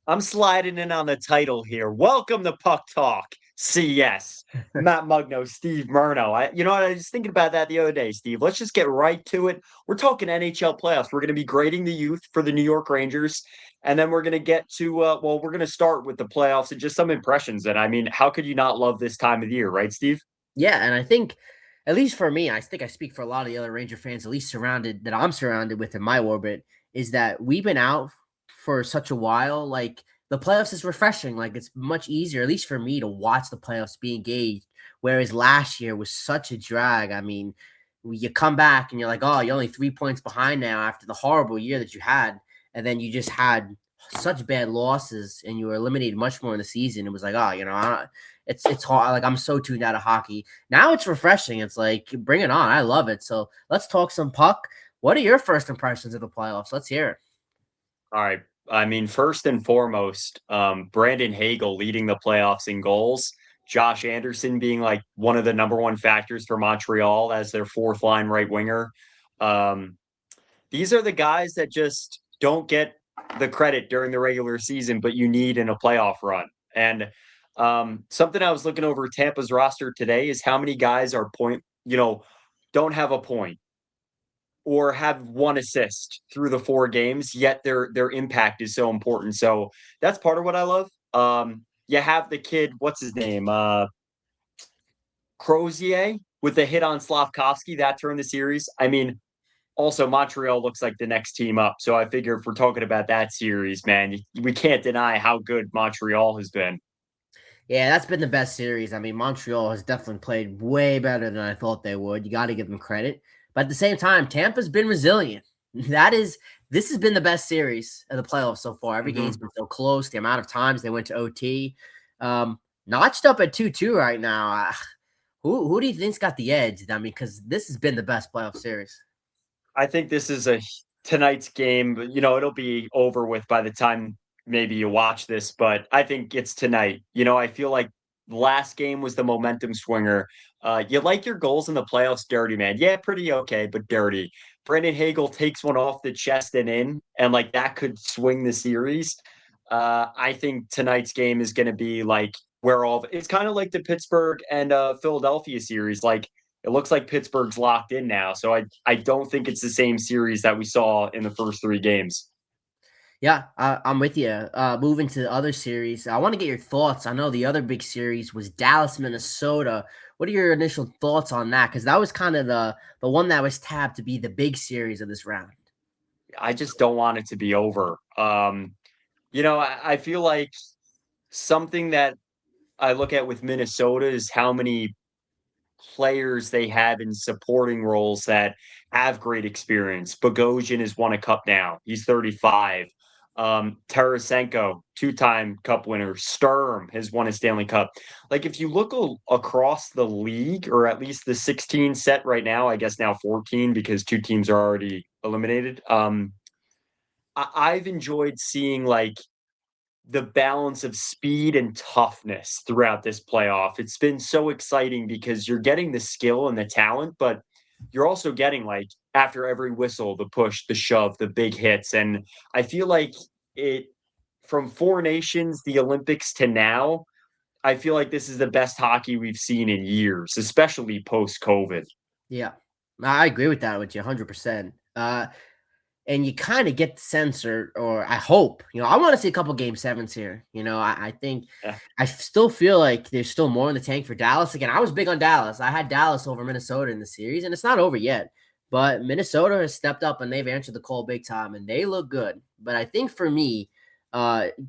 I'm sliding in on the title here. Welcome to Puck Talk CS. Matt Mugno, Steve Murno. I was thinking about that the other day, Steve. Let's just get right to it. We're talking NHL playoffs. We're going to be grading the youth for the New York Rangers, and then we're going to get to we're going to start with the playoffs and just some impressions. And I mean, how could you not love this time of the year, right, Steve? Yeah, and I think, at least for me, I think I speak for a lot of the other Ranger fans, at least I'm surrounded with in my orbit, is that we've been out for such a while. Like the playoffs is refreshing. Like it's much easier, at least for me, to watch the playoffs be engaged. Whereas last year was such a drag. I mean, you come back and you're like, oh, you're only 3 points behind now after the horrible year that you had, and then you just had such bad losses and you were eliminated much more in the season. It was like, oh, it's hard. Like I'm so tuned out of hockey. Now it's refreshing. It's like bring it on. I love it. So let's talk some puck. What are your first impressions of the playoffs? Let's hear it. All right. I mean, first and foremost, Brandon Hagel leading the playoffs in goals. Josh Anderson being like one of the number one factors for Montreal as their fourth line right winger. Um, these are the guys that just don't get the credit during the regular season, but you need in a playoff run. And something I was looking over Tampa's roster today is how many guys are don't have a point or have one assist through the 4 games, yet their impact is so important. So that's part of what I love. You have the kid, what's his name? Crozier with the hit on Slavkovsky that turned the series. I mean, also Montreal looks like the next team up. So I figure if we're talking about that series, man, we can't deny how good Montreal has been. Yeah, that's been the best series. I mean, Montreal has definitely played way better than I thought they would. You got to give them credit. But at the same time, Tampa's been resilient. This has been the best series of the playoffs so far. Every game's Mm-hmm. been so close. The amount of times they went to OT, notched up at 2-2 right now. Who do you think's got the edge? I mean, because this has been the best playoff series. I think this is a tonight's game. It'll be over with by the time maybe you watch this, but I think it's tonight. I feel like last game was the momentum swinger. You like your goals in the playoffs dirty, man. Yeah, pretty okay, but dirty. Brandon Hagel takes one off the chest and in, and like that could swing the series. I think tonight's game is going to be like where all it's kind of like the Pittsburgh and Philadelphia series. Like it looks like Pittsburgh's locked in now. So I don't think it's the same series that we saw in the first 3 games. Yeah, I'm with you. Moving to the other series, I want to get your thoughts. I know the other big series was Dallas, Minnesota. What are your initial thoughts on that? Because that was kind of the one that was tabbed to be the big series of this round. I just don't want it to be over. I feel like something that I look at with Minnesota is how many players they have in supporting roles that have great experience. Bogosian has won a cup now. He's 35. Tarasenko, two-time cup winner. Sturm has won a Stanley Cup. Like if you look across the league, or at least the 16 set right now, I guess now 14 because 2 teams are already eliminated. I've enjoyed seeing like the balance of speed and toughness throughout this playoff. It's been so exciting because you're getting the skill and the talent, but you're also getting like after every whistle, the push, the shove, the big hits. And I feel like it from 4 nations, the Olympics to now, I feel like this is the best hockey we've seen in years, especially post COVID. Yeah, I agree with that with you 100%. And you kind of get the sense, or I hope, I want to see a couple game sevens here. I think Yeah. I still feel like there's still more in the tank for Dallas. Again, I was big on Dallas. I had Dallas over Minnesota in the series, and it's not over yet. But Minnesota has stepped up and they've answered the call big time, and they look good. But I think for me,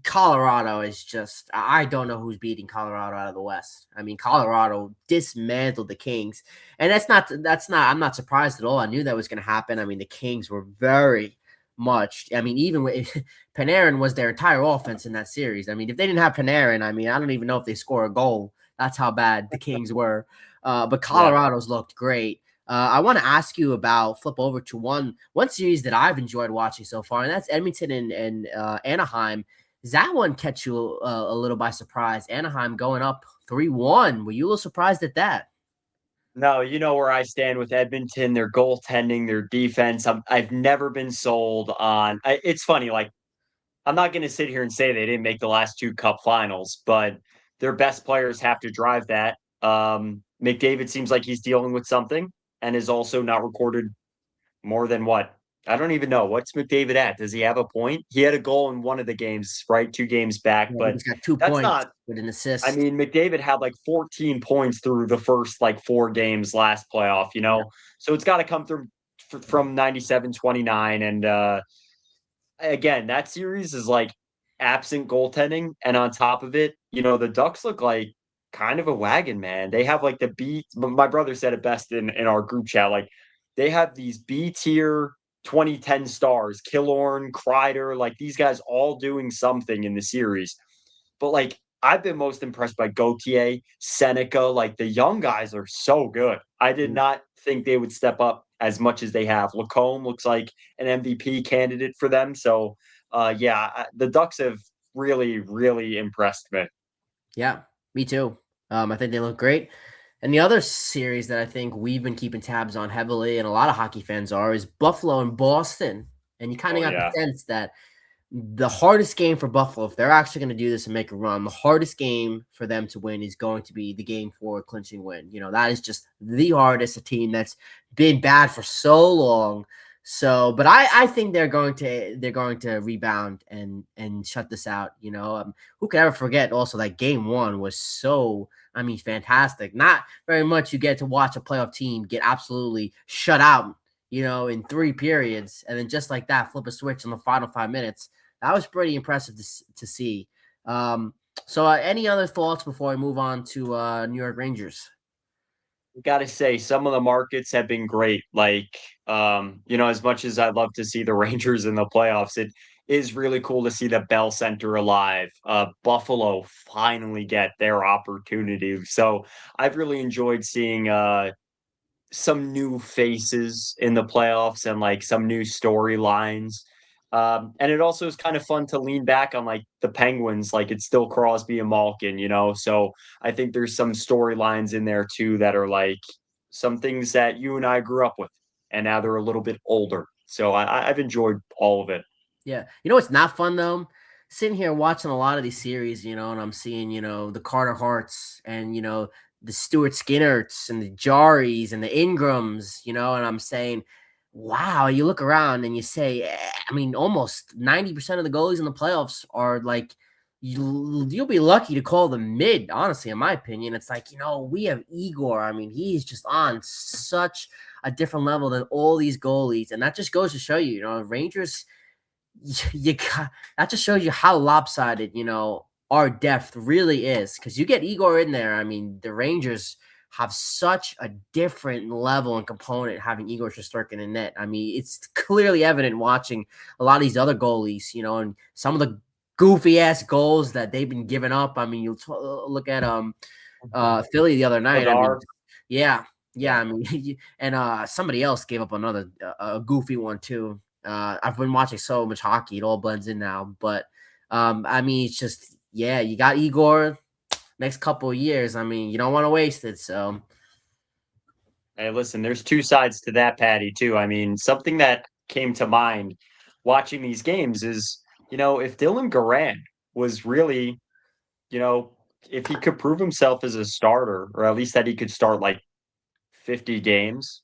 Colorado is just I don't know who's beating Colorado out of the West. I mean, Colorado dismantled the Kings, and that's not I'm not surprised at all. I knew that was going to happen. I mean, the Kings were very much. I mean, even with Panarin was their entire offense in that series. I mean, if they didn't have Panarin, I mean, I don't even know if they score a goal. That's how bad the Kings were. But Yeah. Colorado's looked great. I want to ask you about flip over to one series that I've enjoyed watching so far, and that's Edmonton and Anaheim. Does that one catch you a little by surprise? Anaheim going up 3-1. Were you a little surprised at that? No, you know where I stand with Edmonton, their goaltending, their defense. I've never been sold on. It's funny, like I'm not going to sit here and say they didn't make the last two cup finals, but their best players have to drive that. McDavid seems like he's dealing with something and is also not recorded more than what? I don't even know. What's McDavid at? Does he have a point? He had a goal in one of the games, right? 2 games back, Yeah, I think but he's got 2 that's points not. with an I assist. mean, McDavid had like 14 points through the first like 4 games last playoff, Yeah. So it's got to come through from 97-29. And again, that series is like absent goaltending. And on top of it, the Ducks look like kind of a wagon, man. They have like the B. My brother said it best in our group chat. Like they have these B tier 2010 stars, Killorn, Kreider, like these guys all doing something in the series. But like I've been most impressed by Gauthier, Seneca. Like the young guys are so good. I did Mm. not think they would step up as much as they have. Lacombe looks like an MVP candidate for them. So, yeah, the Ducks have really, really impressed me. Yeah, me too. I think they look great. And the other series that I think we've been keeping tabs on heavily, and a lot of hockey fans are, is Buffalo and Boston. And you kind of Oh got the yeah, sense that the hardest game for Buffalo, if they're actually going to do this and make a run, the hardest game for them to win is going to be the game for a clinching win. That is just the hardest. A team that's been bad for so long. So, but I think they're going to rebound and shut this out. Who could ever forget also that game one was so, I mean, fantastic. Not very much you get to watch a playoff team get absolutely shut out, in 3 periods, and then just like that, flip a switch in the final 5 minutes. That was pretty impressive to see. So, any other thoughts before I move on to New York Rangers? got to say some of the markets have been great. Like, as much as I'd love to see the Rangers in the playoffs, it is really cool to see the Bell Center alive. Buffalo finally get their opportunity. So I've really enjoyed seeing some new faces in the playoffs and like some new storylines. And it also is kind of fun to lean back on like the Penguins, like it's still Crosby and Malkin. So I think there's some storylines in there too that are like some things that you and I grew up with, and now they're a little bit older. So I've enjoyed all of it. Yeah. What's not fun though? Sitting here watching a lot of these series, and I'm seeing, the Carter Harts and, the Stuart Skinners and the Jaries and the Ingrams, and I'm saying, wow, you look around and you say, I mean, almost 90% of the goalies in the playoffs are like, you'll be lucky to call them mid, honestly, in my opinion. It's like, we have Igor. I mean, he's just on such a different level than all these goalies. And that just goes to show you, Rangers, you got that just shows you how lopsided our depth really is, because you get Igor in there. I mean, the Rangers have such a different level and component having Igor Shesterkin in net. I mean, it's clearly evident watching a lot of these other goalies, and some of the goofy ass goals that they've been giving up. I mean, look at Philly the other night. I mean, Vladar, yeah, yeah. yeah. I mean, and somebody else gave up another a goofy one too. I've been watching so much hockey; it all blends in now. But I mean, it's just, yeah, you got Igor. Next couple of years, I mean, you don't want to waste it. So Hey, listen, there's two sides to that, Patty, too. I mean, something that came to mind watching these games is, if Dylan Garand was really, you know, if he could prove himself as a starter, or at least that he could start like 50 games,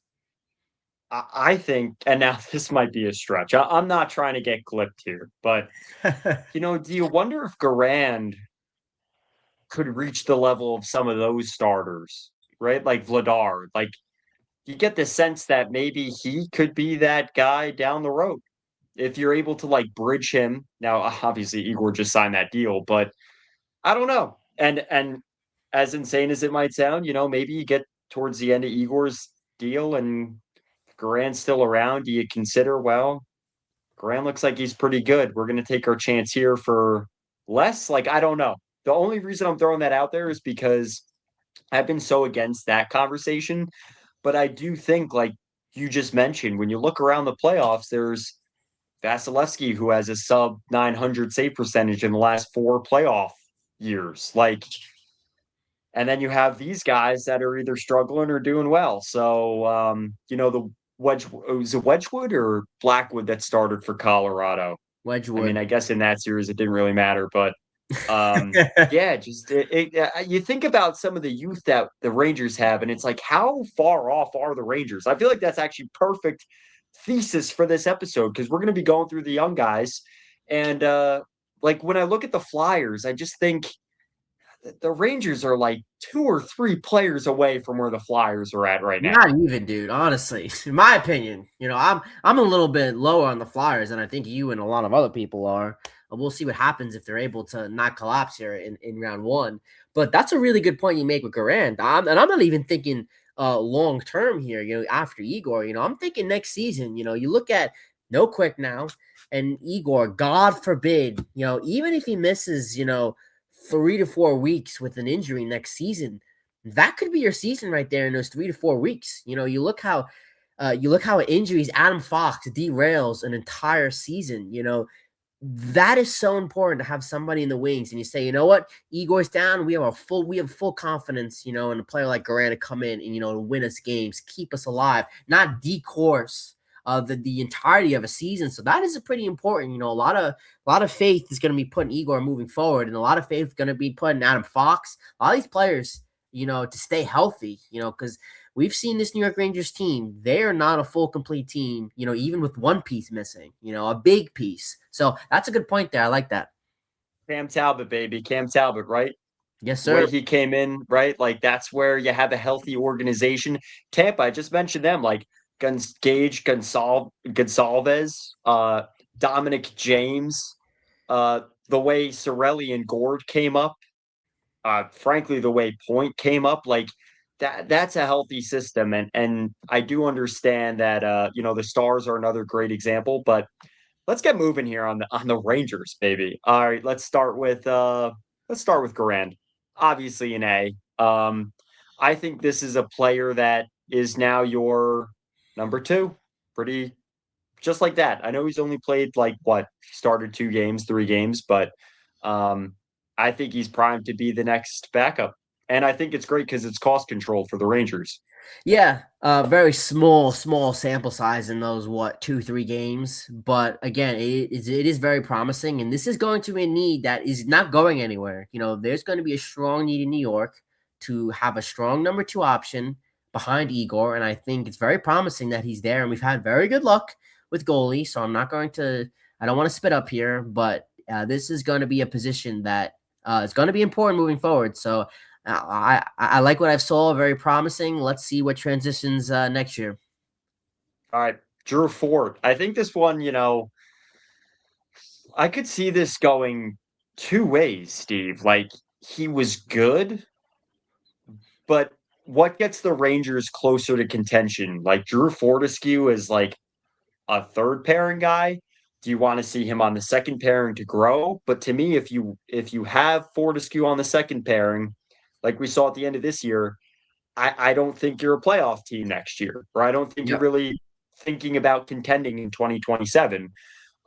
I think, and now this might be a stretch. I'm not trying to get clipped here, but, do you wonder if Garand could reach the level of some of those starters, right? Like Vladar, like you get the sense that maybe he could be that guy down the road if you're able to like bridge him. Now, obviously, Igor just signed that deal, but I don't know. And as insane as it might sound, maybe you get towards the end of Igor's deal and Garand's still around. Do you consider, well, Garand looks like he's pretty good. We're going to take our chance here for less? Like, I don't know. The only reason I'm throwing that out there is because I've been so against that conversation. But I do think, like you just mentioned, when you look around the playoffs, there's Vasilevsky who has a sub 900 save percentage in the last 4 playoff years. Like, and then you have these guys that are either struggling or doing well. So, the was it Wedgwood or Blackwood that started for Colorado? I mean, Wedgwood. I guess in that series it didn't really matter, but yeah, just you think about some of the youth that the Rangers have, and it's like, how far off are the Rangers? I feel like that's actually perfect thesis for this episode because we're going to be going through the young guys, and like when I look at the Flyers, I just think the Rangers are like 2 or 3 players away from where the Flyers are at right now. Not even, dude. Honestly, in my opinion, I'm a little bit lower on the Flyers, and I think you and a lot of other people are. We'll see what happens if they're able to not collapse here in round one. But that's a really good point you make with Garand. And I'm not even thinking long term here. After Igor, I'm thinking next season. You look at No Quick now and Igor. God forbid, even if he misses, 3 to 4 weeks with an injury next season, that could be your season right there in those 3 to 4 weeks. You look how injuries Adam Fox derails an entire season. That is so important to have somebody in the wings. And you say, you know what, Igor's down. We have full confidence, in a player like Garand to come in and to win us games, keep us alive, not decourse the entirety of a season. So that is a pretty important. A lot of faith is going to be put in Igor moving forward, and a lot of faith is going to be put in Adam Fox. A lot of these players, to stay healthy, because we've seen this New York Rangers team. They are not a full, complete team, even with one piece missing, a big piece. So that's a good point there. I like that. Cam Talbot, baby, Cam Talbot, right? Yes, The way sir. he came in, right? Like that's where you have a healthy organization. Tampa, I just mentioned them, like Gonsalves, Dominic James, the way Sorelli and Gord came up, frankly, the way Point came up, like that's a healthy system. And I do understand that the Stars are another great example, but let's get moving here on the Rangers, baby. All right, let's start with Garand. Obviously an A. I think this is a player that is now your number two. Pretty just like that. I know he's only played like what, started 2 games, 3 games, but um I think he's primed to be the next backup. And I think it's great because it's cost control for the Rangers. Yeah, very small sample size in those 2-3 games, but again, it is very promising, and this is going to be a need that is not going anywhere. There's going to be a strong need in New York to have a strong number two option behind Igor, and I think it's very promising that he's there. And we've had very good luck with goalie, so I don't want to spit up here, but this is going to be a position that is going to be important moving forward. So I like what I've saw. Very promising. Let's see what transitions next year. All right, Drew Ford. I think this one, I could see this going 2 ways, Steve. Like he was good, but what gets the Rangers closer to contention? Like Drew Fortescue is like a third pairing guy. Do you want to see him on the second pairing to grow? But to me, if you have Fortescue on the second pairing, like we saw at the end of this year, I don't think you're a playoff team next year, or I don't think you're Yep. really thinking about contending in 2027.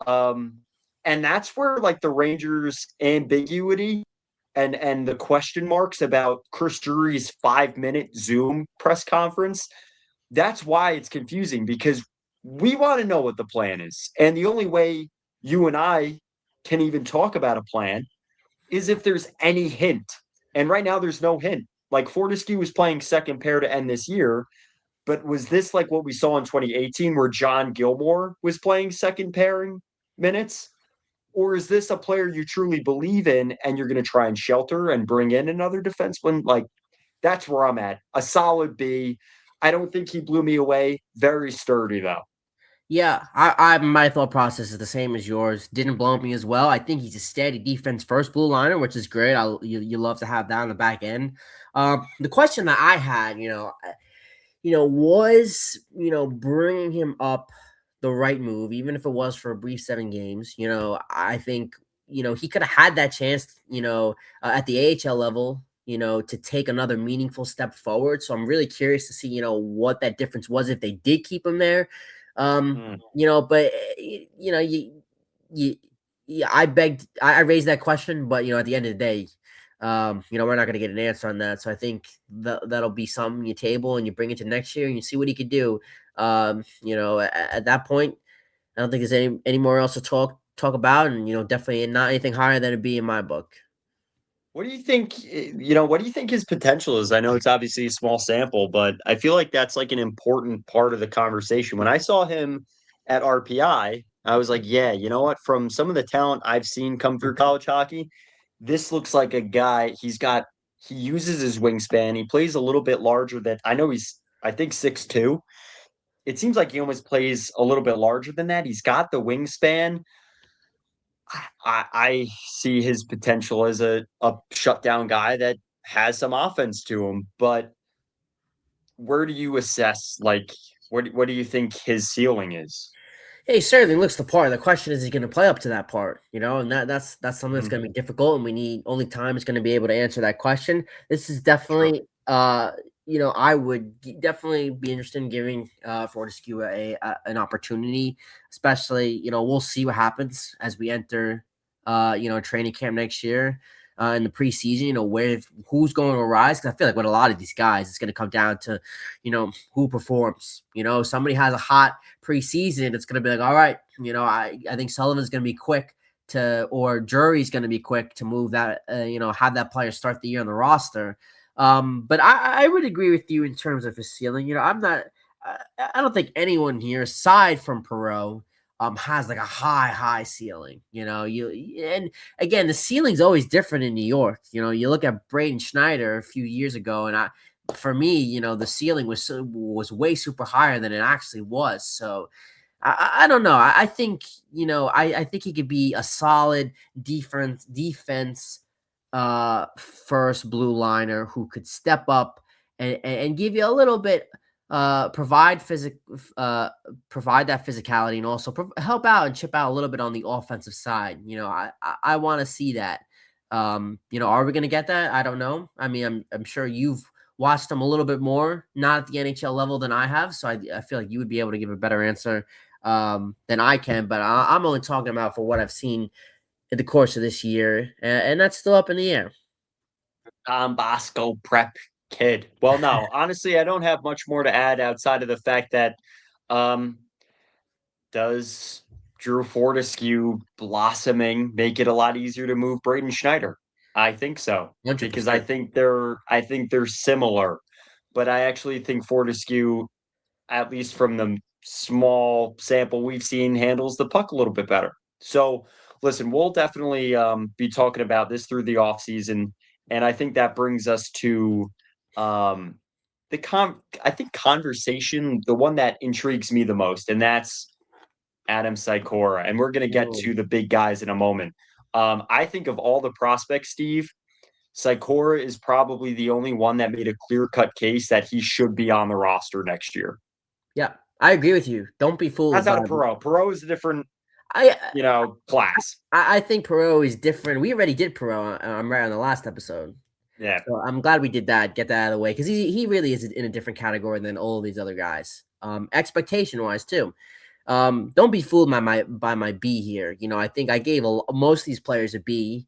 Um, and that's where like the Rangers' ambiguity and the question marks about Chris Drury's 5-minute Zoom press conference, that's why it's confusing because we want to know what the plan is. And the only way you and I can even talk about a plan is if there's any hint. And right now there's no hint. Like Fortescue was playing second pair to end this year, but was this like what we saw in 2018 where John Gilmore was playing second pairing minutes? Or is this a player you truly believe in and you're going to try and shelter and bring in another defenseman? Like, that's where I'm at. A solid B. I don't think he blew me away. Very sturdy, though. Yeah, I my thought process is the same as yours. Didn't blow me as well. I think he's a steady defense first blue liner, which is great. You love to have that on the back end. The question that I had, was bringing him up the right move, even if it was for a brief 7 games. I think he could have had that chance, at the AHL level, to take another meaningful step forward. So I'm really curious to see, what that difference was if they did keep him there. Mm. But you yeah, I raised that question, but at the end of the day, we're not going to get an answer on that. So I think that'll be something you table and you bring it to next year and you see what he could do. At that point, I don't think there's any more else to talk about, and definitely not anything higher than a B in my book. What do you think, what do you think his potential is? I know it's obviously a small sample, but I feel like that's like an important part of the conversation. When I saw him at RPI, I was like, yeah, you know what? From some of the talent I've seen come through college hockey, this looks like a guy. He uses his wingspan. He plays a little bit larger than I know I think 6'2". It seems like he almost plays a little bit larger than that. He's got the wingspan. I see his potential as a shutdown guy that has some offense to him, but where do you assess like what do you think his ceiling is? Yeah, he certainly looks the part. The question is he going to play up to that part, and that's something that's Mhm. going to be difficult, and we need only time is going to be able to answer that question. This is Sure. definitely, I would definitely be interested in giving Fortescue an opportunity, especially, we'll see what happens as we enter, training camp next year. In the preseason, who's going to rise? Because I feel like with a lot of these guys, it's going to come down to, who performs. Somebody has a hot preseason, it's going to be like, all right, I think Sullivan's going to be quick or Jury's going to be quick to move that, have that player start the year on the roster. But I would agree with you in terms of his ceiling. I'm not, I don't think anyone here aside from Perreault has like a high ceiling. And again, the ceiling's always different in New York. You look at Braden Schneider a few years ago, and for me, the ceiling was way super higher than it actually was. So I don't know. I think I think he could be a solid defense first blue liner who could step up and give you a little bit provide that physicality and also help out and chip out a little bit on the offensive side. I want to see that. Are we going to get that? I don't know. I mean, I'm sure you've watched him a little bit more, not at the NHL level than I have, so I feel like you would be able to give a better answer than I can. But I'm only talking about for what I've seen in the course of this year, and that's still up in the air. Don Bosco prep kid. Well, no, honestly, I don't have much more to add outside of the fact that um does Drew Fortescue blossoming make it a lot easier to move Braden Schneider? I think so because 100%. I think they're similar, but I actually think Fortescue, at least from the small sample we've seen, handles the puck a little bit better. So, listen, we'll definitely be talking about this through the offseason. And I think that brings us to um, I think conversation, the one that intrigues me the most, and that's Adam Sykora. And we're going to get to Ooh. the big guys in a moment. I think of all the prospects, Steve, Sykora is probably the only one that made a clear cut case that he should be on the roster next year. Yeah, I agree with you. Don't be How's fooled that by a Perot? Perot is a different, I. class. I think Perot is different. We already did Perot. I'm right on the last episode, Yeah. so I'm glad we did that. Get that out of the way because he really is in a different category than all these other guys. Expectation wise too. Don't be fooled by my B here. I think I gave most of these players a B,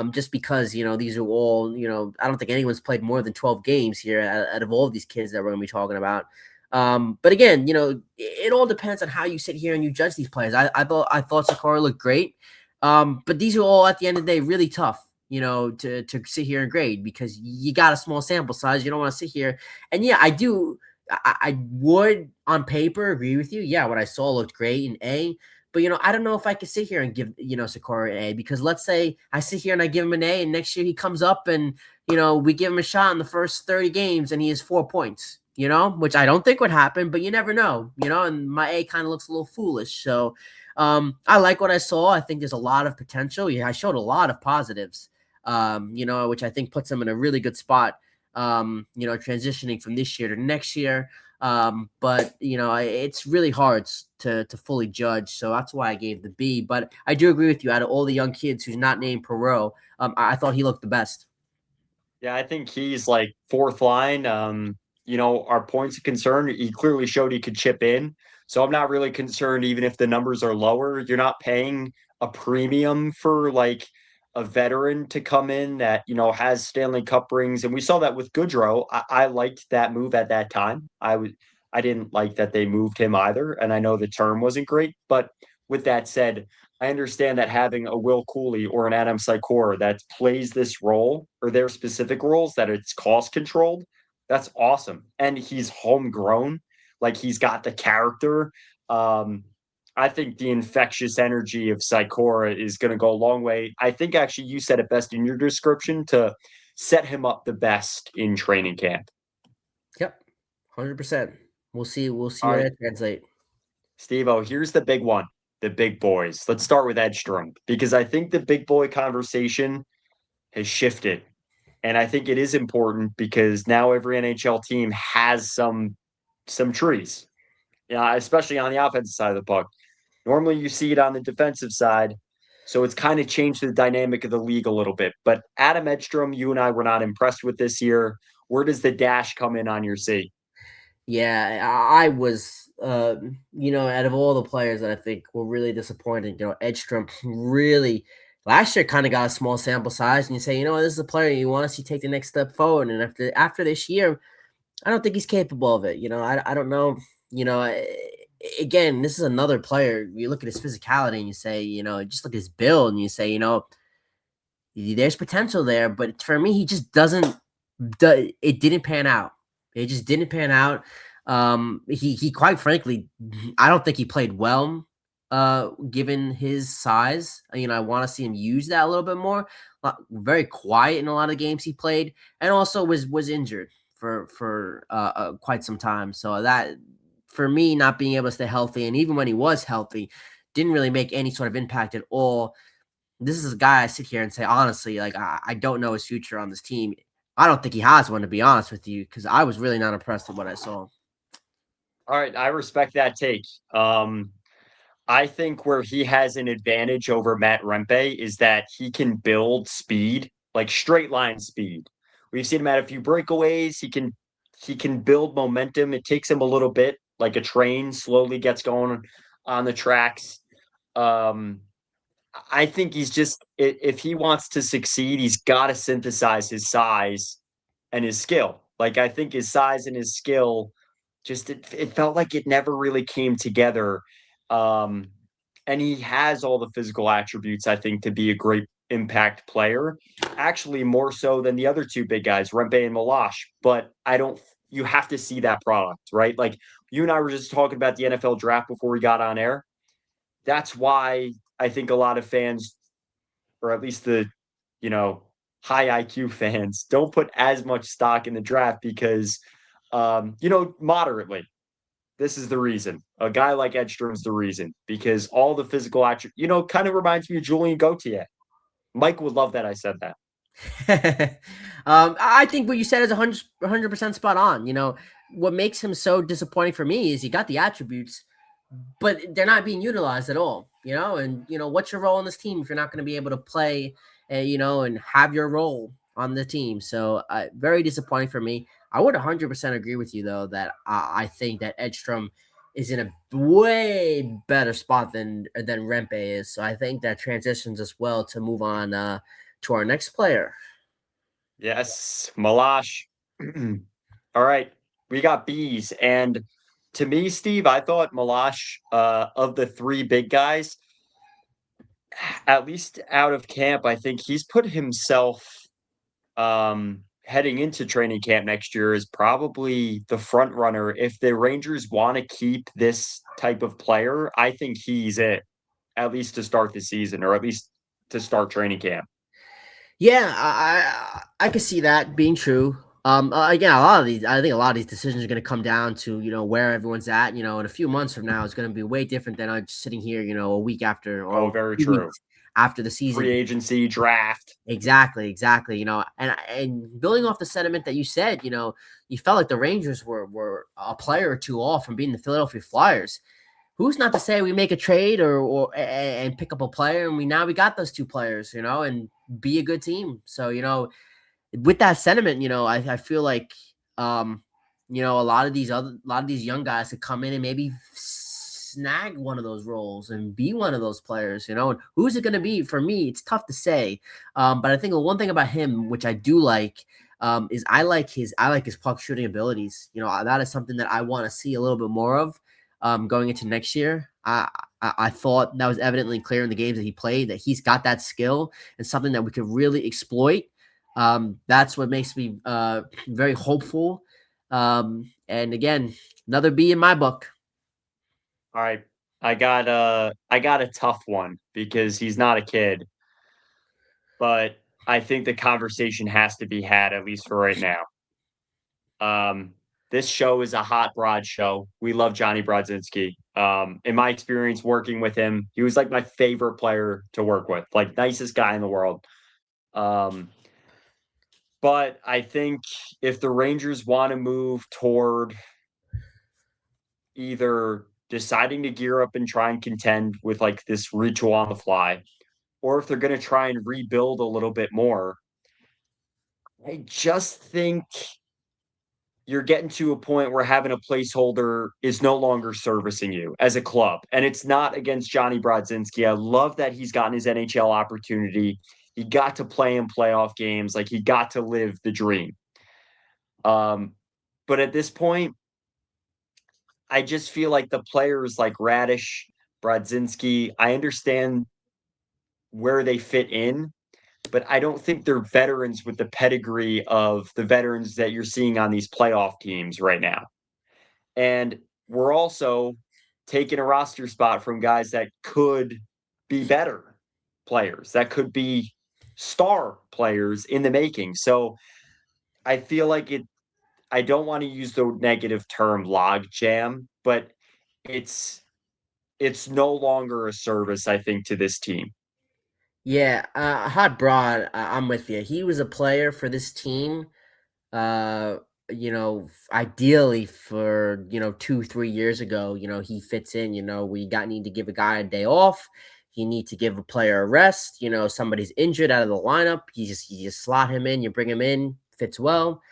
just because these are all I don't think anyone's played more than 12 games here out of all of these kids that we're gonna be talking about. But again, it all depends on how you sit here and you judge these players. I thought Sykora looked great, but these are all at the end of the day really tough. To sit here and grade because you got a small sample size. You don't want to sit here, and yeah, I do. I would on paper agree with you. Yeah, what I saw looked great in A, but I don't know if I could sit here and give Sykora an A because let's say I sit here and I give him an A, and next year he comes up and we give him a shot in the first 30 games and he has 4 points. Which I don't think would happen, but you never know. And my A kind of looks a little foolish. So I like what I saw. I think there's a lot of potential. Yeah, I showed a lot of positives. Which I think puts him in a really good spot transitioning from this year to next year. But it's really hard to fully judge. So that's why I gave the B. But I do agree with you. Out of all the young kids who's not named Perot, I thought he looked the best. Yeah, I think he's like fourth line. Our points of concern, he clearly showed he could chip in. So I'm not really concerned, even if the numbers are lower. You're not paying a premium for like a veteran to come in that, has Stanley Cup rings. And we saw that with Goodrow. I liked that move at that time. I didn't like that they moved him either. And I know the term wasn't great. But with that said, I understand that having a Will Cooley or an Adam Sykora that plays this role or their specific roles, that it's cost controlled, that's awesome. And he's homegrown, like he's got the character. Um, I think the infectious energy of Sykora is going to go a long way. I think actually you said it best in your description to set him up the best in training camp. Yep, 100%. We'll see. We'll see All where right, that translates. Steve-O, here's the big one, the big boys. Let's start with Edstrom because I think the big boy conversation has shifted. And I think it is important because now every NHL team has some trees. Yeah, especially on the offensive side of the puck. Normally you see it on the defensive side. So it's kind of changed the dynamic of the league a little bit. But Adam Edstrom, you and I were not impressed with this year. Where does the dash come in on your C? Yeah, I was, out of all the players that I think were really disappointing, Edstrom really last year kind of got a small sample size, and you say, this is a player you want to see take the next step forward. And after this year, I don't think he's capable of it. I don't know. Again, this is another player. You look at his physicality and you say, just look at his build, and you say, there's potential there, but for me, he just doesn't. It didn't pan out. It just didn't pan out. He quite frankly, I don't think he played well, given his size. I want to see him use that a little bit more. Very quiet in a lot of games he played, and also was injured for quite some time. So that for me, not being able to stay healthy, and even when he was healthy, didn't really make any sort of impact at all. This is a guy I sit here and say honestly, like I don't know his future on this team. I don't think he has one, to be honest with you, because I was really not impressed with what I saw. All right, I respect that take. I think where he has an advantage over Matt Rempe is that he can build speed, like straight line speed. We've seen him at a few breakaways. He can build momentum. It takes him a little bit, like a train slowly gets going on the tracks. Um, I think he's just if he wants to succeed, he's got to synthesize his size and his skill. Like I think his size and his skill just it felt like it never really came together. Um, and he has all the physical attributes, I think, to be a great impact player. Actually, more so than the other two big guys, Rempe and Milosh. But I don't. You have to see that product, right? Like you and I were just talking about the NFL draft before we got on air. That's why I think a lot of fans, or at least the, you know, high IQ fans, don't put as much stock in the draft because, moderately. This is the reason. A guy like Edstrom's the reason because all the physical attributes, kind of reminds me of Julian Gauthier. Mike would love that I said that. I think what you said is 100% spot on. What makes him so disappointing for me is he got the attributes, but they're not being utilized at all. And what's your role on this team if you're not going to be able to play, and have your role on the team? So very disappointing for me. I would 100% agree with you though that I think that Edstrom is in a way better spot than Rempe is. So I think that transitions us well to move on to our next player. Yes, Malash. All right, we got bees, and to me, Steve, I thought Malash of the three big guys, at least out of camp, I think he's put himself heading into training camp next year is probably the front runner. If the Rangers want to keep this type of player, I think he's it, at least to start the season, or at least to start training camp. Yeah, I could see that being true. Again, I think a lot of these decisions are going to come down to where everyone's at. In a few months from now, it's going to be way different than just sitting here, a week after or Oh, very 2 true. weeks after the season. Free agency, draft. Exactly. And building off the sentiment that you said, you felt like the Rangers were a player or two off from being the Philadelphia Flyers. Who's not to say we make a trade or and pick up a player, and we got those two players, and be a good team. So with that sentiment, I feel like a lot of these young guys could come in and maybe snag one of those roles and be one of those players, and who's it going to be? For me, it's tough to say. But I think the one thing about him, which I do like, is I like his puck shooting abilities. That is something that I want to see a little bit more of. going into next year. I thought that was evidently clear in the games that he played, that he's got that skill and something that we could really exploit. That's what makes me very hopeful. And again, another B in my book. All right. I got a tough one because he's not a kid, but I think the conversation has to be had at least for right now. This show is a hot broad show. We love Jonny Brodzinski. In my experience working with him, he was like my favorite player to work with, like nicest guy in the world. Um, but I think if the Rangers want to move toward either deciding to gear up and try and contend with like this ritual on the fly, or if they're going to try and rebuild a little bit more, I just think you're getting to a point where having a placeholder is no longer servicing you as a club. And it's not against Jonny Brodzinski. I love that he's gotten his NHL opportunity. He got to play in playoff games. Like he got to live the dream. But at this point, I just feel like the players like Raddysh, Brodzinski, I understand where they fit in, but I don't think they're veterans with the pedigree of the veterans that you're seeing on these playoff teams right now. And we're also taking a roster spot from guys that could be better players, that could be star players in the making. So I feel like I don't want to use the negative term log jam, but it's it's no longer a service, I think, to this team. Yeah, Hot Broad, I'm with you. He was a player for this team. Uh, ideally for 2-3 years ago, he fits in. We got need to give a guy a day off. You need to give a player a rest. Somebody's injured out of the lineup. You just slot him in. You bring him in. Fits well.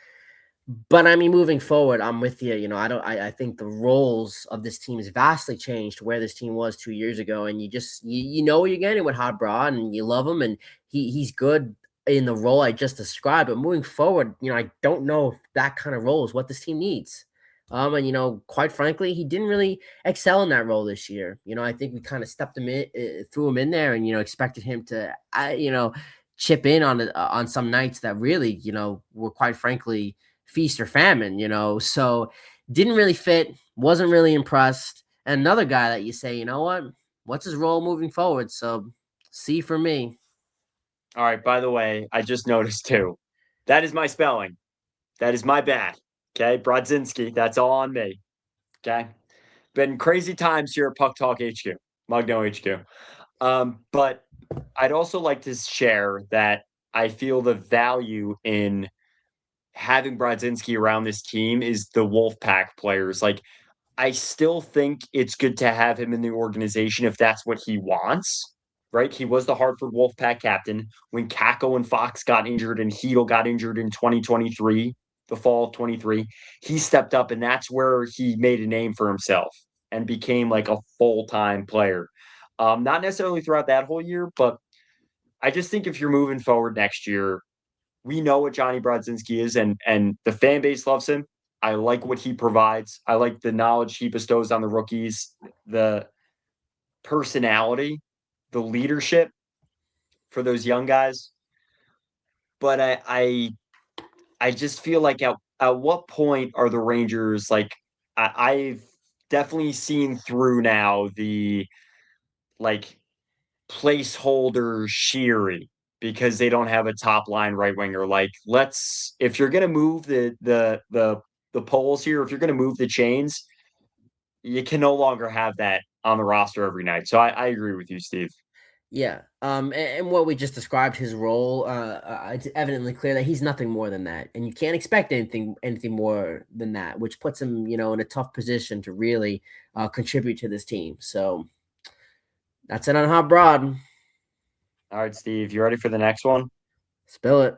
But I mean, moving forward, I'm with you. I think the roles of this team has vastly changed to where this team was 2 years ago. And you know what you're getting with Hot Broad, and you love him, and he's good in the role I just described. But moving forward, I don't know if that kind of role is what this team needs. And quite frankly, he didn't really excel in that role this year. I think we kind of stepped him in, threw him in there, and expected him to, chip in on some nights that really, were quite frankly feast or famine. So didn't really fit, wasn't really impressed. And another guy that you say, what's his role moving forward? So C for me. All right, by the way, I just noticed too. That is my spelling. That is my bad. Okay, Brodzinski, that's all on me. Okay. Been crazy times here at Puck Talk HQ, Mugno HQ. But I'd also like to share that I feel the value in having Brodzinski around this team is the Wolfpack players. Like, I still think it's good to have him in the organization if that's what he wants, right? He was the Hartford Wolfpack captain when Kako and Fox got injured and Heedle got injured in 2023, the fall of 23. He stepped up, and that's where he made a name for himself and became like a full-time player. Not necessarily throughout that whole year, but I just think if you're moving forward next year, we know what Jonny Brodzinski is, and the fan base loves him. I like what he provides. I like the knowledge he bestows on the rookies, the personality, the leadership for those young guys. But I just feel like at what point are the Rangers like I've definitely seen through now the like placeholder Sheary because they don't have a top line right winger. Like, let's if you're gonna move the poles here, if you're gonna move the chains, you can no longer have that on the roster every night. So I agree with you, Steve. Yeah. And what we just described his role, it's evidently clear that he's nothing more than that, and you can't expect anything more than that, which puts him, in a tough position to really contribute to this team. So that's it on Hot Broad. All right, Steve, you ready for the next one? Spill it.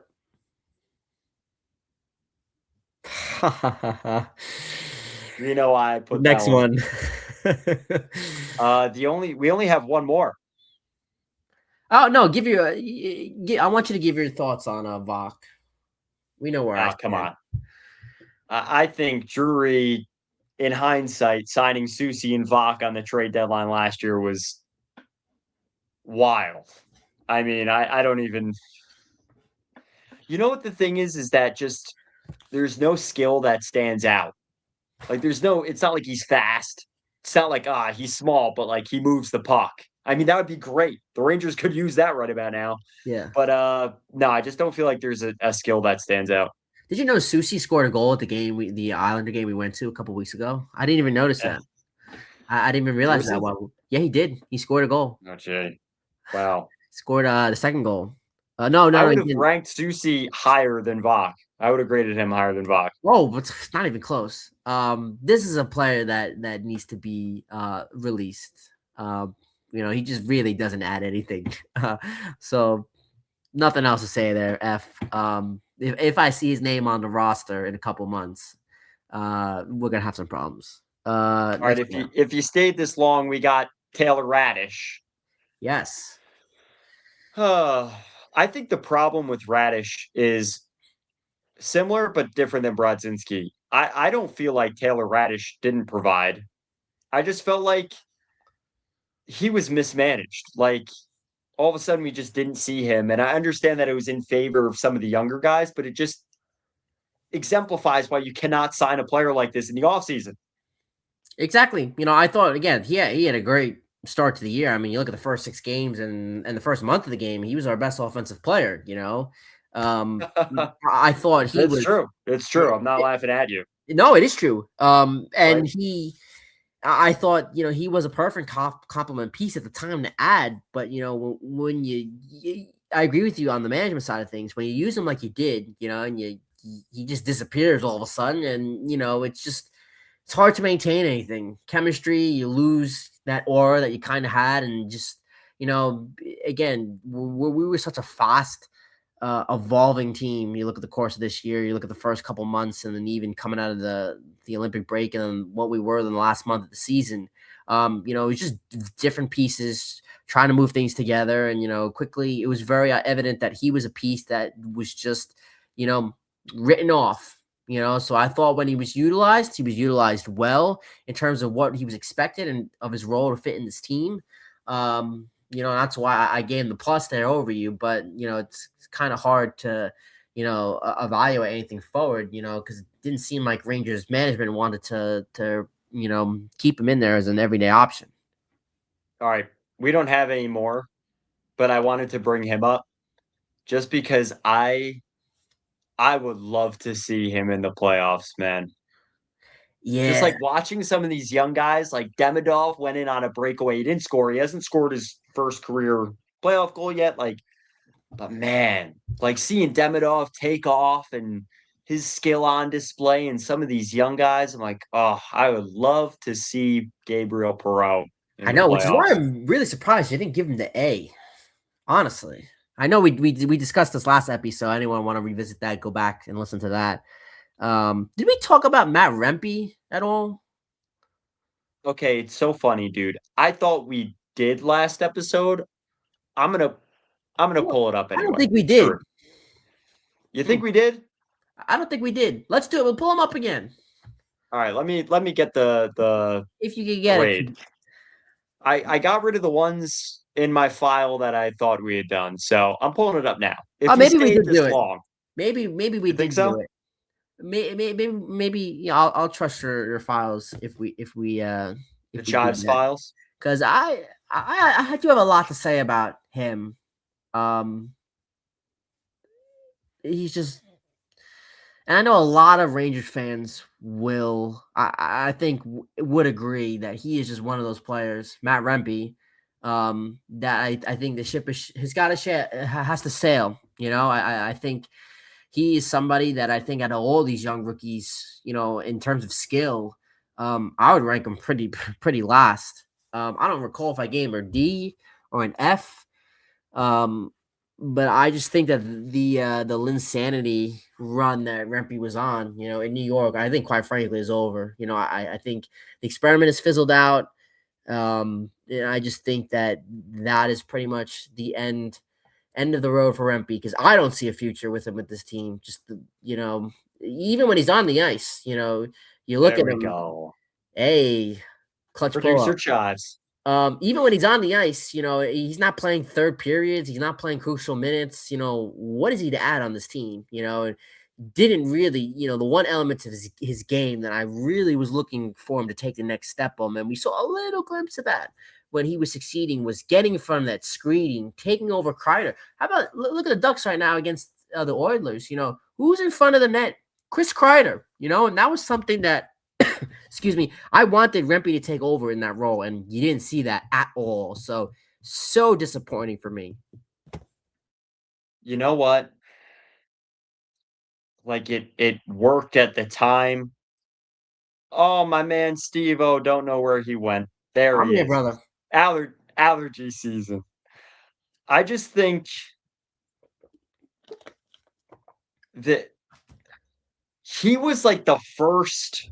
You know why I put Next that one. one. We only have one more. Oh no! I want you to give your thoughts on Vok. We know where I Come stand. on. I think Drury in hindsight, signing Susie and Vach on the trade deadline last year was wild. I mean, I don't even. You know what the thing is that just there's no skill that stands out. Like there's no. It's not like he's fast. It's not like he's small, but like he moves the puck. I mean, that would be great. The Rangers could use that right about now. Yeah. But no, I just don't feel like there's a skill that stands out. Did you know Susie scored a goal at the Islander game we went to a couple weeks ago? I didn't even notice Eh, that. I didn't even realize that. seriously? Well, yeah, he did. He scored a goal. Okay. Wow. Scored the second goal. No, I he would have didn't. ranked Susie higher than Vach. I would have graded him higher than Vach. Oh, but it's not even close. This is a player that needs to be released. He just really doesn't add anything. So nothing else to say there. If I see his name on the roster in a couple months, we're gonna have some problems. All right, if you stayed this long, we got Taylor Raddysh. Yes. I think the problem with Raddysh is similar but different than Brodzinski. I don't feel like Taylor Raddysh didn't provide. I just felt like he was mismanaged. Like all of a sudden we just didn't see him. And I understand that it was in favor of some of the younger guys, but it just exemplifies why you cannot sign a player like this in the offseason. Exactly. I thought again, he had a great start to the year. I mean, you look at the first 6 games and the first month of the game, he was our best offensive player. I thought he was true. It's true. I'm not laughing at you. No, it is true. And right. I thought, he was a perfect complement piece at the time to add. But, when I agree with you on the management side of things. When you use him like you did, and he just disappears all of a sudden. And, it's hard to maintain anything. Chemistry, you lose that aura that you kind of had. And just, again, we were such a fast, evolving team. You look at the course of this year, you look at the first couple months, and then even coming out of the Olympic break and then what we were in the last month of the season. It's just different pieces trying to move things together. And, quickly, it was very evident that he was a piece that was just, written off. So I thought when he was utilized well in terms of what he was expected and of his role to fit in this team. That's why I gave him the plus there over you. But, it's kind of hard to, evaluate anything forward, because it didn't seem like Rangers management wanted to keep him in there as an everyday option. All right. We don't have any more, but I wanted to bring him up just because I would love to see him in the playoffs, man. Yeah. Just like watching some of these young guys, like Demidov went in on a breakaway. He didn't score. He hasn't scored his first career playoff goal yet. But man, like seeing Demidov take off and his skill on display and some of these young guys, I'm like, oh, I would love to see Gabriel Perreault in I the know, which is why playoffs. I'm really surprised you didn't give him the A. Honestly, I know we discussed this last episode. Anyone want to revisit that? Go back and listen to that. Did we talk about Matt Rempe at all? Okay, it's so funny, dude. I thought we did last episode. I'm gonna pull it up I don't anyway. think we did. Sure. You think we did? I don't think we did. Let's do it. We'll pull him up again. All right, let me get the if you can get grade. it. I got rid of the ones in my file that I thought we had done, so I'm pulling it up now. If Maybe you we stayed did do this it. long, Maybe we did so? do it. Maybe I'll trust your files if we The Chives files. because I do have a lot to say about him. He's just, and I know a lot of Rangers fans will, I think, would agree that he is just one of those players, Matt Rempe, that I think the ship has to sail. I think he is somebody that I think out of all these young rookies, in terms of skill, I would rank him pretty last. I don't recall if I gave him a D or an F. But I just think that the Linsanity run that Rempe was on, in New York, I think quite frankly is over. I think the experiment has fizzled out. And I just think that is pretty much the end of the road for Rempe, because I don't see a future with him with this team. Just even when he's on the ice, you look There at we him. go. Hey, clutch pull Producer up. Chives. Even when he's on the ice, he's not playing third periods. He's not playing crucial minutes. What is he to add on this team? Didn't really, the one element of his game that I really was looking for him to take the next step on, and we saw a little glimpse of that when he was succeeding, was getting in front of that screening, taking over Kreider. How about look at the Ducks right now against the Oilers? Who's in front of the net? Chris Kreider. And that was something that, excuse me, I wanted Rempe to take over in that role, and you didn't see that at all. So disappointing for me. You know what? Like it worked at the time. Oh, my man Steve-O, don't know where he went. There I'm he here, is. brother. Allergy season. I just think that he was like the first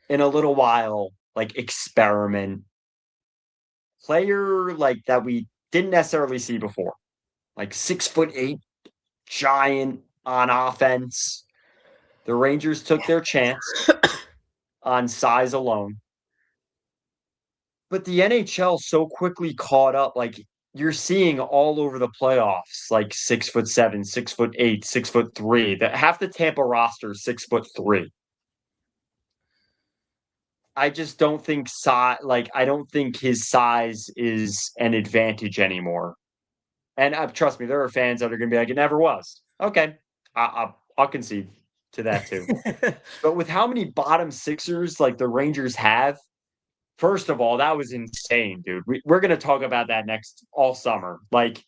in a little while, like experiment player like that we didn't necessarily see before. Like 6'8" giant on offense. The Rangers took their chance on size alone. But the NHL so quickly caught up. Like you're seeing all over the playoffs, like 6'7", 6'8", 6'3". That half the Tampa roster is 6'3". I just don't think I don't think his size is an advantage anymore. And trust me, there are fans that are going to be like, it never was. Okay, I'll concede to that too. But with how many bottom sixers like the Rangers have, first of all, that was insane, dude. We're going to talk about that next all summer. Like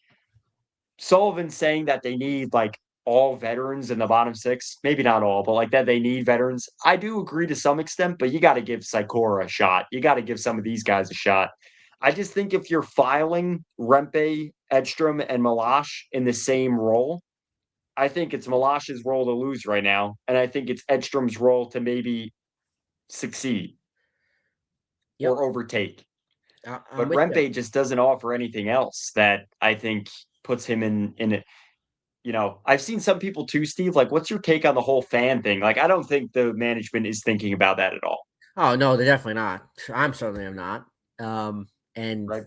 Sullivan saying that they need like all veterans in the bottom six, maybe not all, but like that they need veterans. I do agree to some extent, but you got to give Sykora a shot. You got to give some of these guys a shot. I just think if you're filing Rempe, Edstrom, and Malash in the same role, I think it's Malash's role to lose right now, and I think it's Edstrom's role to maybe succeed Yep, or overtake. I'm But with you. Rempe just doesn't offer anything else that I think puts him in it. I've seen some people too, Steve. Like, what's your take on the whole fan thing? Like, I don't think the management is thinking about that at all. Oh no, they're definitely not. I'm certainly am not. And Right.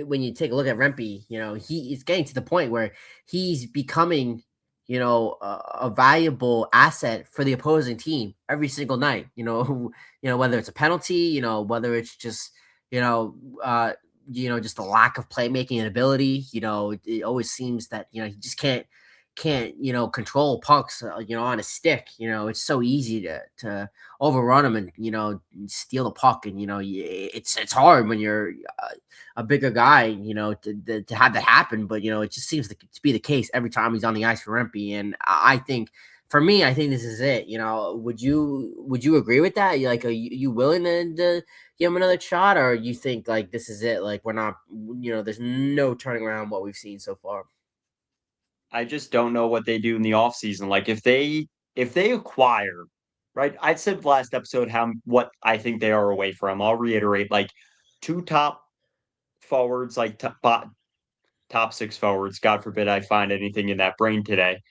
when you take a look at Rempe, he is getting to the point where he's becoming, a valuable asset for the opposing team every single night. Whether it's a penalty, whether it's just, you know, uh, just the lack of playmaking and ability. It always seems that he just can't control pucks on a stick. It's so easy to overrun them and steal the puck, and it's hard when you're a bigger guy to have that happen, but it just seems to be the case every time he's on the ice for Rempe. And I think for me, I think this is it. Would you agree with that? Like, are you willing to give him another shot, or you think like this is it, like we're not, there's no turning around what we've seen so far? I just don't know what they do in the offseason. Like, if they acquire, right? I said last episode what I think they are away from. I'll reiterate, like two top forwards, like top six forwards. God forbid I find anything in that brain today.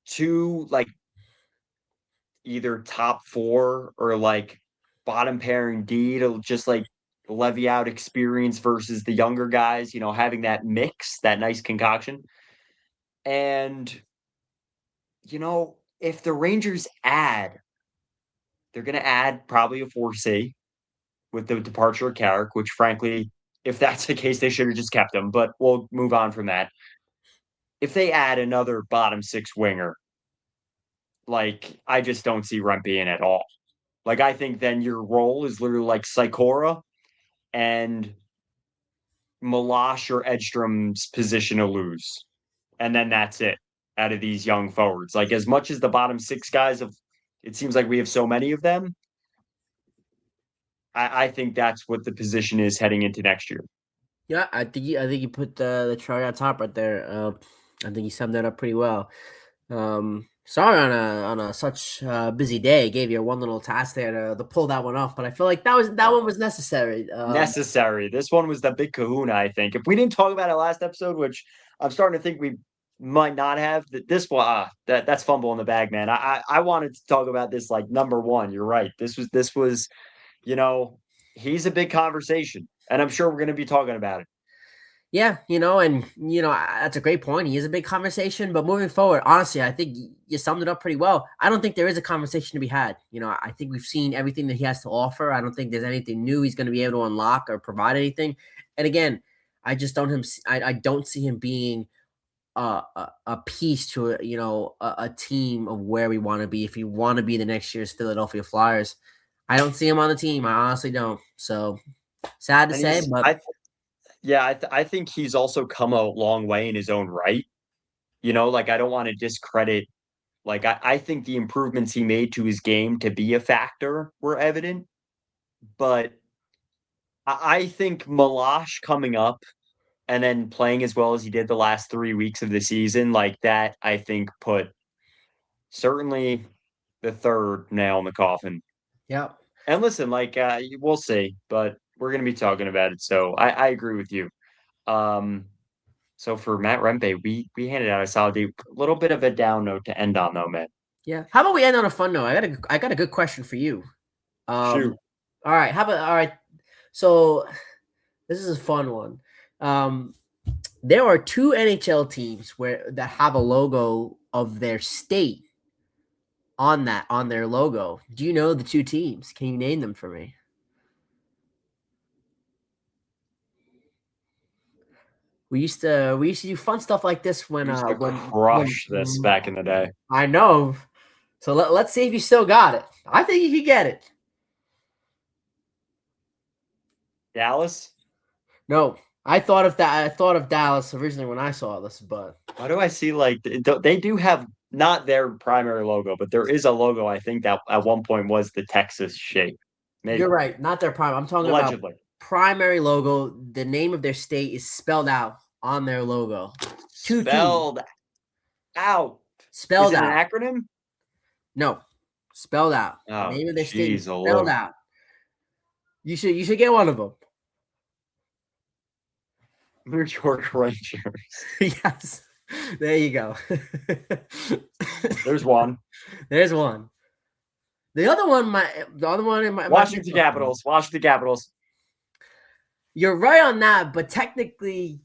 Two like either top four or like bottom pairing D to just like levy out experience versus the younger guys, having that mix, that nice concoction. And, if the Rangers they're going to add probably a 4C with the departure of Carrick, which frankly, if that's the case, they should have just kept him, but we'll move on from that. If they add another bottom six winger, like I just don't see Rempe in at all. Like I think then your role is literally like Sykora and Malash or Edstrom's position to lose. And then that's it out of these young forwards. Like as much as the bottom six guys of it seems like we have so many of them. I think that's what the position is heading into next year. Yeah, I think you put the cherry on top right there. I think you summed that up pretty well. Sorry on a such busy day, gave you one little task there to pull that one off, but I feel like that one was necessary. Necessary. This one was the big kahuna, I think. If we didn't talk about it last episode, which I'm starting to think we might not have, this one that's fumble in the bag, man. I wanted to talk about this like number one. You're right. This was he's a big conversation, and I'm sure we're going to be talking about it. Yeah, that's a great point. He is a big conversation, but moving forward, honestly, I think you summed it up pretty well. I don't think there is a conversation to be had. I think we've seen everything that he has to offer. I don't think there's anything new he's going to be able to unlock or provide anything. And again, I don't see him being a piece to a team of where we want to be. If we want to be the next year's Philadelphia Flyers, I don't see him on the team. I honestly don't. So sad to And say, but I think he's also come a long way in his own right. Like I don't want to discredit. Like I think the improvements he made to his game to be a factor were evident, but I think Milosh coming up and then playing as well as he did the last 3 weeks of the season, like that, I think put certainly the third nail in the coffin. yeah. And listen, like we'll see, but we're gonna be talking about it. So I agree with you. Um, so for Matt Rempe, we handed out a solid little bit of a down note to end on though, man. Yeah. How about we end on a fun note? I got a good question for you. Shoot. All right. All right. So this is a fun one. There are two NHL teams that have a logo of their state on their logo. Do you know the two teams? Can you name them for me? We used to do fun stuff like this when Used to when crush this back in the day. I know. So let's see if you still got it. I think you could get it. Dallas? No, I thought of that. I thought of Dallas originally when I saw this, but Why do I see like they do have not their primary logo, but there is a logo I think that at one point was the Texas shape. Maybe you're right. Not their prime. I'm talking allegedly. about primary logo. The name of their state is spelled out on their logo. Two Spelled out. Spelled Is it out. an acronym? No, spelled out. Oh, The name of their state is geez, spelled out. You should get one of them. New York Rangers. Yes. There you go. There's one. There's one. The other one in my Washington Capitals. Washington Capitals. You're right on that, but technically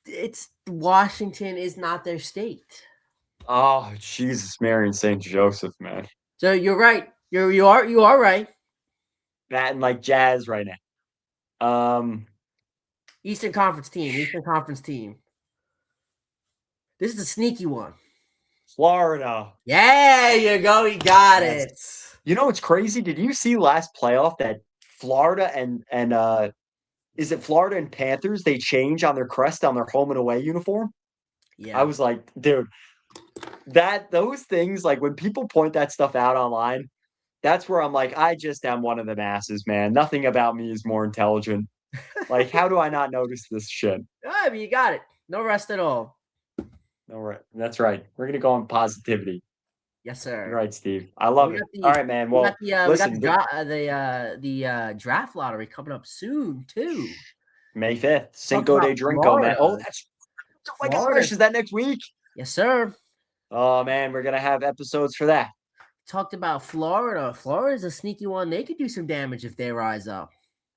it's Washington is not their state. Oh, Jesus, Mary and St. Joseph, man. So you're right. You are right. That and like Jazz right now. Eastern Conference team. This is a sneaky one. Florida. Yeah, you go. You got it. You know what's crazy? Did you see last playoff that Florida and is it Florida and Panthers? They change on their crest on their home and away uniform. Yeah, I was like, dude, those things, like when people point that stuff out online, that's where I'm like, I just am one of the masses, man. Nothing about me is more intelligent. Like, how do I not notice this shit? I mean, you got it. No rest at all. All right, that's right. We're gonna go on positivity. Yes, sir. All right, Steve. I love it. All right, man. Well, listen, we got the draft lottery coming up soon too. May 5th, Cinco de Drinko, man. Oh, that's oh my gosh, is that next week? Yes, sir. Oh man, we're gonna have episodes for that. Talked about Florida. Florida's a sneaky one. They could do some damage if they rise up.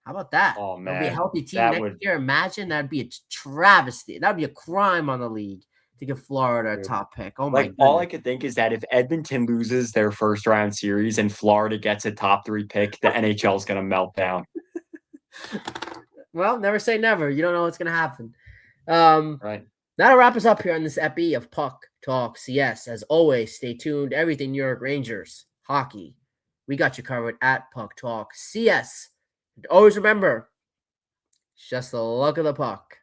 How about that? Oh man, that'd be a healthy team next year. Imagine that'd be a travesty. That'd be a crime on the league to give Florida a top pick. Oh my! All I could think is that if Edmonton loses their first round series and Florida gets a top 3 pick, the NHL is gonna melt down. Well, never say never. You don't know what's gonna happen. Right. That'll wrap us up here on this epi of Puck Talk CS. As always, stay tuned. Everything New York Rangers hockey. We got you covered at Puck Talk CS. And always remember, it's just the luck of the puck.